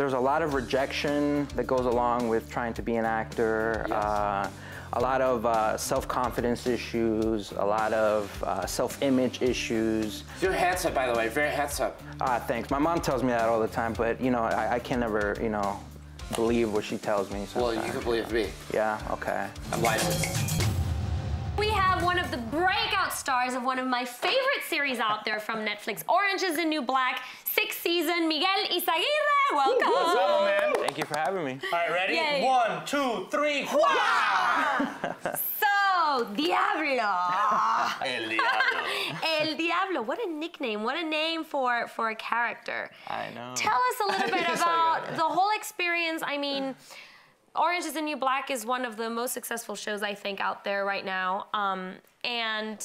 there's a lot of rejection that goes along with trying to be an actor. Yes. A lot of self-confidence issues, a lot of self-image issues. You're handsome, by the way, very handsome. Thanks. My mom tells me that all the time, but you know, I can never, you know, believe what she tells me sometimes. Well, you can believe me. Yeah, okay. I'm licensed. We have one of the breakout stars of one of my favorite series out there from Netflix, Orange is the New Black, 6th season, Miguel Izaguirre. Welcome. What's up, man? Thank you for having me. All right, ready? Yay. 1, 2, 3. So, Diablo. El Diablo. El Diablo. What a nickname. What a name for a character. I know. Tell us a little bit about the whole experience. I mean, Orange is the New Black is one of the most successful shows, I think, out there right now. And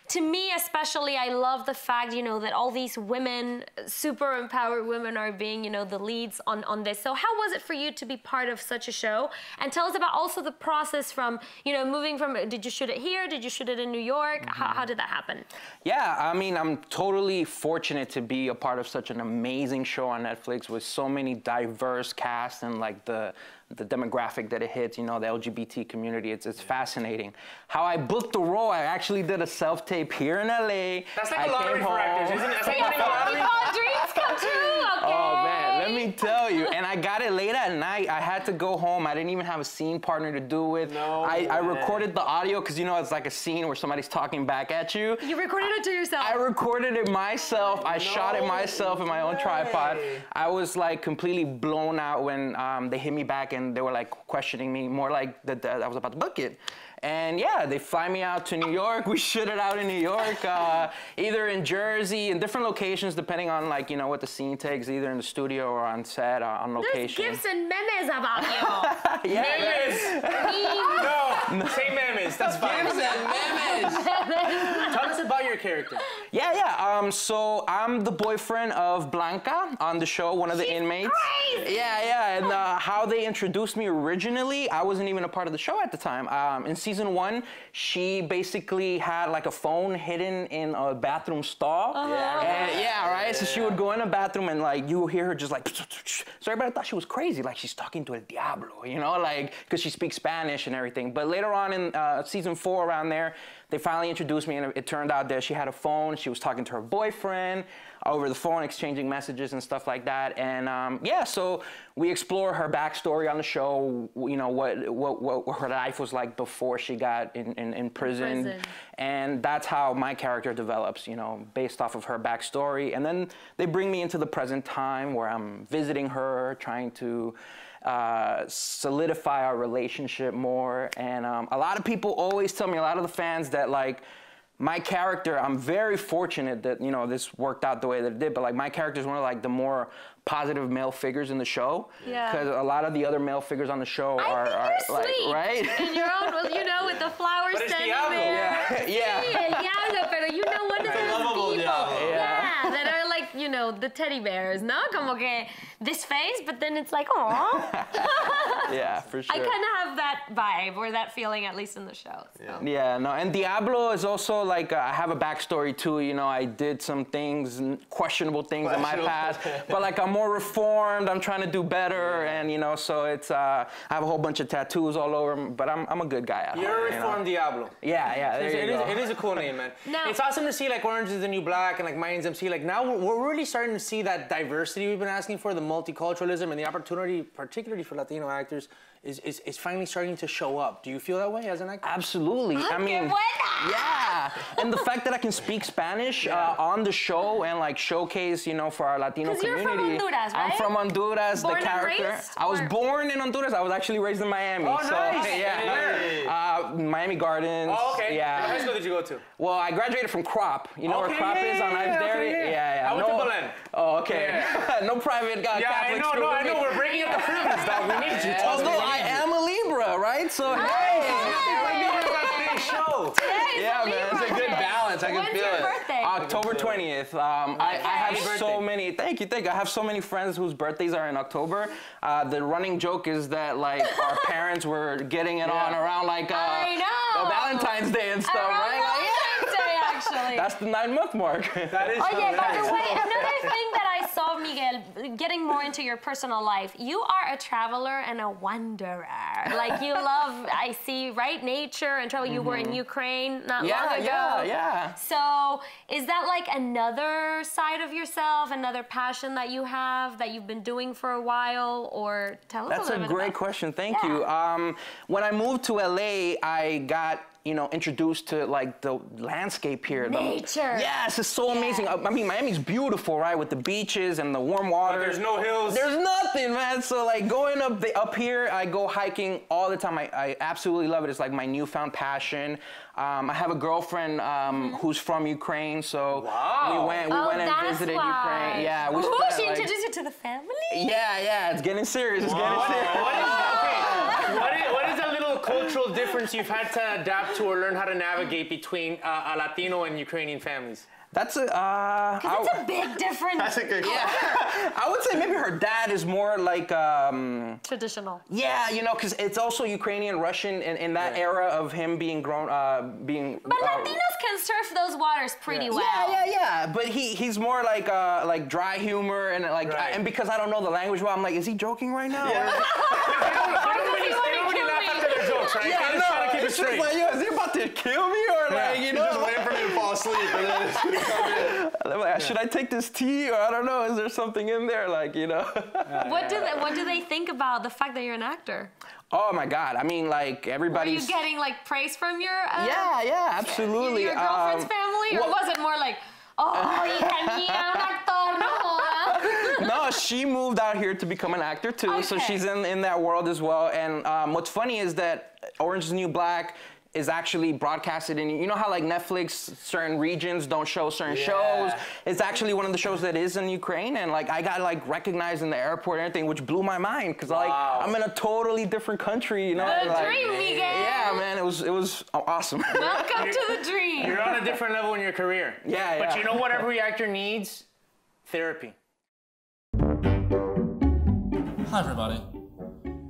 to me especially, I love the fact, you know, that all these women, super empowered women are being, you know, the leads on this. So how was it for you to be part of such a show? And tell us about also the process from, you know, moving from, did you shoot it here? Did you shoot it in New York? Mm-hmm. How did that happen? Yeah, I mean, I'm totally fortunate to be a part of such an amazing show on Netflix with so many diverse cast and like the demographic that it hits, you know, the LGBT community. It's fascinating. How I booked the role, I actually did a self-tape here in LA. That's like a lottery for actors, isn't it? That's like winning a lottery. Dreams come true, okay. Oh man, let me tell you. And I got it late at night. I had to go home. I didn't even have a scene partner to do with. No I recorded the audio because, you know, it's like a scene where somebody's talking back at you. You recorded it to yourself? I recorded it myself. I shot it myself in my own tripod. I was like completely blown out when they hit me back and they were like questioning me, more like that I was about to book it. And yeah, they fly me out to New York. We shoot it out in New York, either in Jersey, in different locations, depending on like, you know, what the scene takes, either in the studio or on set, on location. There's gifs and memes about you. Yeah. Memes! No, say memes, that's fine. Gifs and memes! Tell us about your character. Yeah. So I'm the boyfriend of Blanca on the show, one of the inmates. Crazy. Yeah. And how they introduced me originally, I wasn't even a part of the show at the time. In season 1, she basically had like a phone hidden in a bathroom stall. So she would go in a bathroom and like you would hear her just like, so everybody thought she was crazy, like she's talking to El Diablo, you know, like because she speaks Spanish and everything. But later on in season 4, around there, they finally introduced me, and it turned out that she had a phone. She was talking to her boyfriend over the phone, exchanging messages and stuff like that. And yeah, so we explore her backstory on the show. You know what her life was like before she got in prison, and that's how my character develops. You know, based off of her backstory. And then they bring me into the present time where I'm visiting her, trying to solidify our relationship more. And a lot of people always tell me, a lot of the fans, that like my character, I'm very fortunate that, you know, this worked out the way that it did, but like my character is one of like the more positive male figures in the show. Yeah. Because a lot of the other male figures on the show are like, right? In your own, you know, with the flowers standing there. Yeah. El Diablo, pero you know what is those people? Yeah, that are like, you know, the teddy bears, no? Como que this face, but then it's like, aw. Yeah, for sure. I kind of have that vibe or that feeling, at least in the show. So. Yeah, no, and Diablo is also like, I have a backstory too, you know, I did some things, questionable things in my past, but like I'm more reformed, I'm trying to do better, and you know, so it's, I have a whole bunch of tattoos all over, but I'm a good guy at heart. You're a reformed Diablo. Yeah, it is a cool name, man. It's awesome to see like Orange is the New Black and like Mayans MC, like now we're really starting to see that diversity we've been asking for, the multiculturalism and the opportunity, particularly for Latino actors, is finally starting to show up. Do you feel that way as an actor? Absolutely. I mean, yeah. And the fact that I can speak Spanish on the show and like showcase, you know, for our Latino community. You're from Honduras, right? I'm from Honduras. Born the character. And raised, I was born in Honduras. I was actually raised in Miami. Oh, so, nice. Yeah. Miami Gardens. Oh, okay. Yeah. What high school did you go to? Well, I graduated from Crop. You know where Crop is on Ives Dairy? Yeah. I went to Belen. Oh, okay. Yeah. No private Catholic school. I know. We're breaking up the privilege, dog. We need you. Although I am a Libra, right? So show. Yeah, man, it's a good balance. I can feel it. When's your birthday? October 20th. I have so many. Thank you. I have so many friends whose birthdays are in October. The running joke is that like our parents were getting it on around like Valentine's Day and stuff, right? Valentine's Day, actually. That's the 9-month mark. That is. Oh yeah. By the way, another thing that I saw So, Miguel, getting more into your personal life, you are a traveler and a wanderer. Like, you love, I see, right, nature and travel. You were in Ukraine not long ago. Yeah. So, is that like another side of yourself, another passion that you have that you've been doing for a while? Or tell us a little bit. That's a great question. Thank you. When I moved to LA, I got introduced to like the landscape here. Nature. Yes, it's so amazing. I mean, Miami's beautiful, right? With the beaches and the warm water. But there's no hills. There's nothing, man. So like going up here, I go hiking all the time. I absolutely love it. It's like my newfound passion. I have a girlfriend who's from Ukraine, so we went and visited Ukraine. Yeah, we spent, she introduced you to the family? Yeah, it's getting serious. It's getting serious. What is a little cultural difference you've had to adapt to or learn how to navigate between a Latino and Ukrainian families? That's a big difference. That's a good I would say maybe her dad is more like traditional. Yeah, because it's also Ukrainian, Russian, in that era of him being grown, But Latinos can surf those waters pretty well. Yeah. But he's more like dry humor and like, and because I don't know the language well, I'm like, is he joking right now? Yeah. They don't really laugh after their jokes, right? Yeah, They're just trying to keep it it's straight. just like, is he about to kill me or like, He's just waiting for me to fall asleep, and then it's gonna come in. I'm like, should I take this tea or I don't know? Is there something in there? Like, What do they think about the fact that you're an actor? Oh my God! I mean, like everybody's. Were you getting like praise from your? Yeah, absolutely. Your girlfriend's family, or was it more like, hija mía, un actor, no joda? No, she moved out here to become an actor too, so she's in that world as well. And what's funny is that Orange is the New Black is actually broadcasted in, you know how like Netflix, certain regions don't show certain shows? It's actually one of the shows that is in Ukraine, and like I got like recognized in the airport and everything, which blew my mind, because like I'm in a totally different country, The dream, Miguel. Yeah, man, it was awesome. Welcome to the dream. You're on a different level in your career. But you know what every actor needs? Therapy. Hi everybody.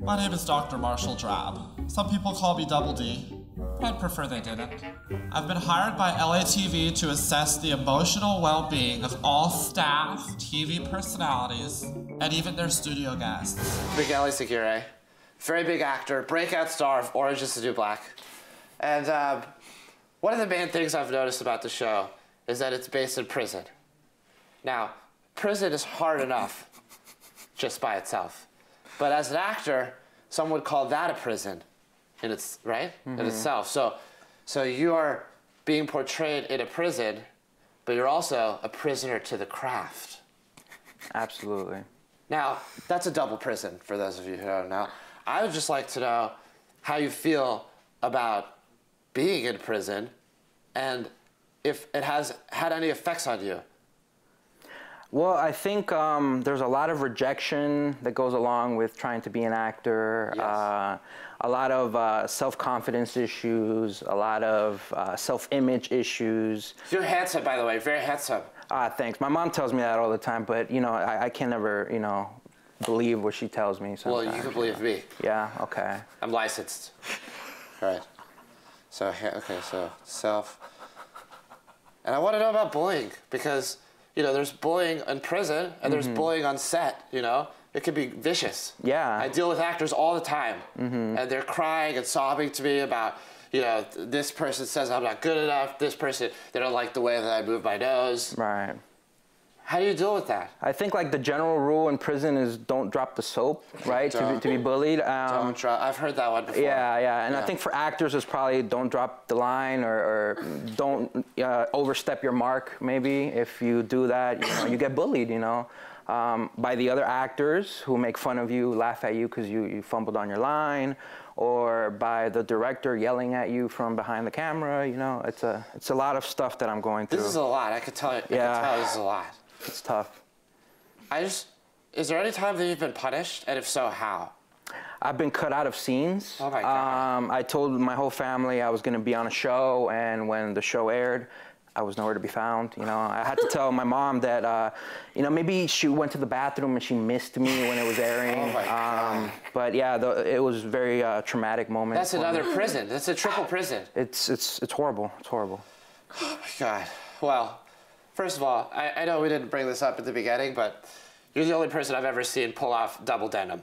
My name is Dr. Marshall Drab. Some people call me Double D. I'd prefer they didn't. I've been hired by LATV to assess the emotional well-being of all staff, TV personalities, and even their studio guests. Miguel Izaguirre, very big actor, breakout star of Orange is the New Black. And one of the main things I've noticed about the show is that it's based in prison. Now, prison is hard enough just by itself. But as an actor, some would call that a prison. In itself. So you are being portrayed in a prison, but you're also a prisoner to the craft. Absolutely. Now, that's a double prison for those of you who don't know. I would just like to know how you feel about being in prison and if it has had any effects on you. Well, I think there's a lot of rejection that goes along with trying to be an actor. Yes. A lot of self-confidence issues, a lot of self-image issues. You're handsome, by the way, very handsome. Thanks. My mom tells me that all the time, but I can never, believe what she tells me sometimes. Well, you can believe me. Yeah. Okay. I'm licensed. All right. So self. And I want to know about bullying because there's bullying in prison and there's bullying on set. It can be vicious. Yeah. I deal with actors all the time, and they're crying and sobbing to me about, this person says I'm not good enough. This person, they don't like the way that I move my nose. Right. How do you deal with that? I think like the general rule in prison is don't drop the soap, right? to be bullied. Don't drop. I've heard that one before. Yeah. And I think for actors it's probably don't drop the line or don't overstep your mark. Maybe if you do that, you get bullied. By the other actors who make fun of you, laugh at you because you fumbled on your line, or by the director yelling at you from behind the camera. It's a lot of stuff that I'm going through. This is a lot. I could tell you. I could tell this is a lot. It's tough. Is there any time that you've been punished, and if so, how? I've been cut out of scenes. Oh my God. I told my whole family I was going to be on a show, and when the show aired, I was nowhere to be found. I had to tell my mom that, maybe she went to the bathroom and she missed me when it was airing. Oh my God. But yeah, it was a very traumatic moment. That's another prison. That's a triple prison. It's horrible. It's horrible. Oh my God. Well, first of all, I know we didn't bring this up at the beginning, but You're the only person I've ever seen pull off double denim.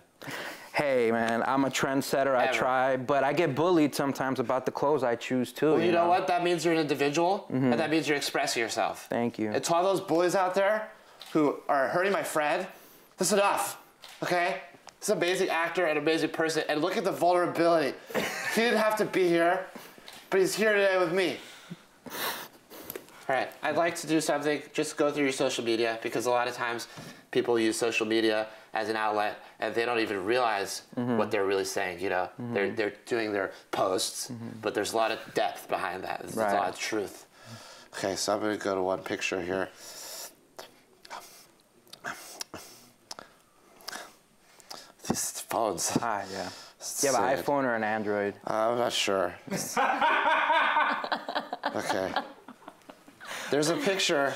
Hey, man, I'm a trendsetter. I try, but I get bullied sometimes about the clothes I choose, too. Well, you know what? That means you're an individual, and that means you're expressing yourself. Thank you. And to all those bullies out there who are hurting my friend, this is enough, okay? This is an amazing actor and amazing person, and look at the vulnerability. He didn't have to be here, but he's here today with me. All right, I'd like to do something, just go through your social media, because a lot of times people use social media as an outlet and they don't even realize what they're really saying, you know? They're doing their posts, but there's a lot of depth behind that. There's a lot of truth. Okay, so I'm gonna go to one picture here. These phones. Yeah. Do you have an iPhone or an Android? I'm not sure. Okay. There's a picture.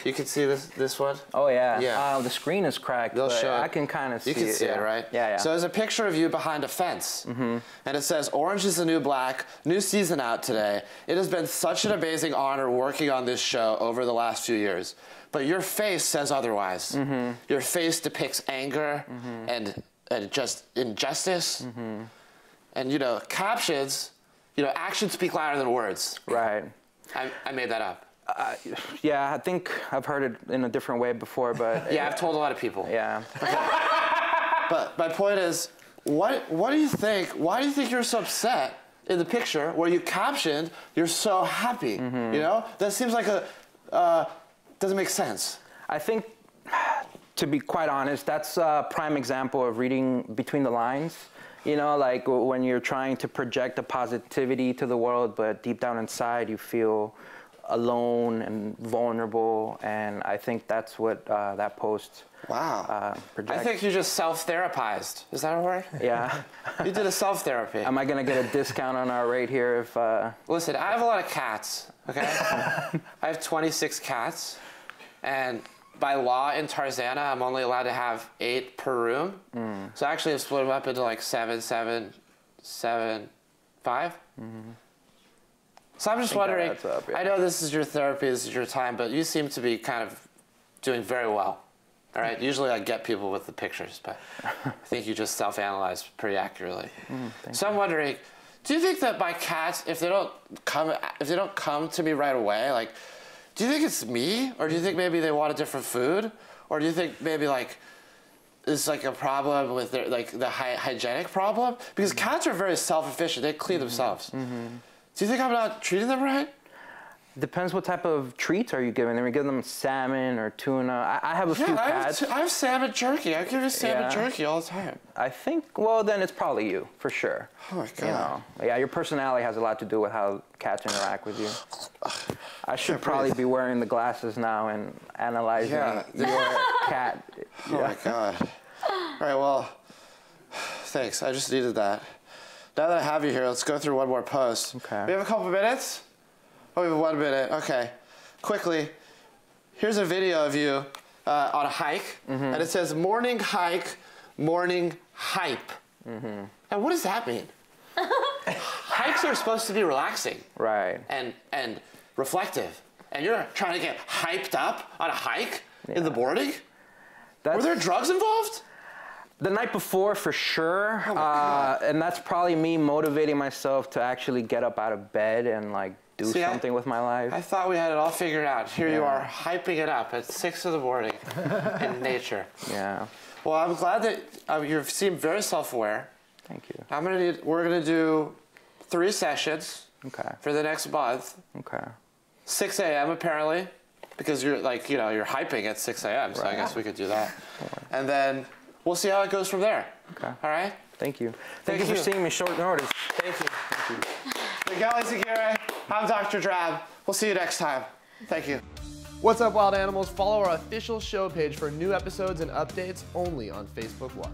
You can see this one? Oh, yeah. Yeah. The screen is cracked, They'll but show it. I can kind of see it. You can see it, right? Yeah, yeah. So there's a picture of you behind a fence. And it says, Orange is the New Black, new season out today. It has been such an amazing honor working on this show over the last few years. But your face says otherwise. Your face depicts anger and just injustice. And, you know, captions, you know, actions speak louder than words. Right. I made that up. Yeah, I think I've heard it in a different way before, but... Yeah, I've told a lot of people. Yeah. But my point is, what do you think? Why do you think you're so upset in the picture where you captioned, you're so happy? You know? That seems like doesn't make sense. I think, to be quite honest, that's a prime example of reading between the lines. You know, like when you're trying to project a positivity to the world, but deep down inside you feel alone and vulnerable, and I think that's what that post projects. I think you just self-therapized. Is that a word? Yeah. You did a self-therapy. Am I gonna get a discount on our rate here if... Listen, I have a lot of cats, okay? I have 26 cats, and by law in Tarzana, I'm only allowed to have 8 per room. So actually I've split them up into like 7, 7, 7, 5. So I'm just wondering, I know this is your therapy, this is your time, but you seem to be kind of doing very well. All right, usually I get people with the pictures, but I think you just self-analyze pretty accurately. So I'm wondering, do you think that my cats, if they don't come to me right away, like, do you think it's me, or do you think maybe they want a different food, or do you think maybe like it's like a problem with their the hygienic problem? Because cats are very self-efficient; they clean themselves. Do you think I'm not treating them right? Depends what type of treats are you giving them. Are you giving them salmon or tuna? I have a few cats. I have salmon jerky. I give you salmon jerky all the time. I think, well, then it's probably you, for sure. Oh my God. You know, yeah, your personality has a lot to do with how cats interact with you. I should probably be wearing the glasses now and analyzing your cat. Oh my God. All right, well, thanks. I just needed that. Now that I have you here, let's go through one more post. Okay. We have a couple minutes? Oh, we have 1 minute. Okay. Quickly, here's a video of you on a hike, and it says morning hike, morning hype. And what does that mean? Hikes are supposed to be relaxing. Right. And reflective. And you're trying to get hyped up on a hike in the morning? Were there drugs involved? The night before, for sure. Oh my God. And that's probably me motivating myself to actually get up out of bed and like do something with my life. I thought we had it all figured out. Here you are, hyping it up at 6 in the morning in nature. Yeah. Well, I'm glad that you seem very self-aware. Thank you. We're gonna do 3 sessions for the next month. Okay. 6 a.m. apparently, because you're like, you know, you're hyping at 6 a.m. So I guess we could do that. And then we'll see how it goes from there. Okay. All right? Thank you. Thank you for seeing me short notice. Thank you. Miguel Izaguirre, I'm Dr. Drab. We'll see you next time. Thank you. What's up, wild animals? Follow our official show page for new episodes and updates only on Facebook Watch.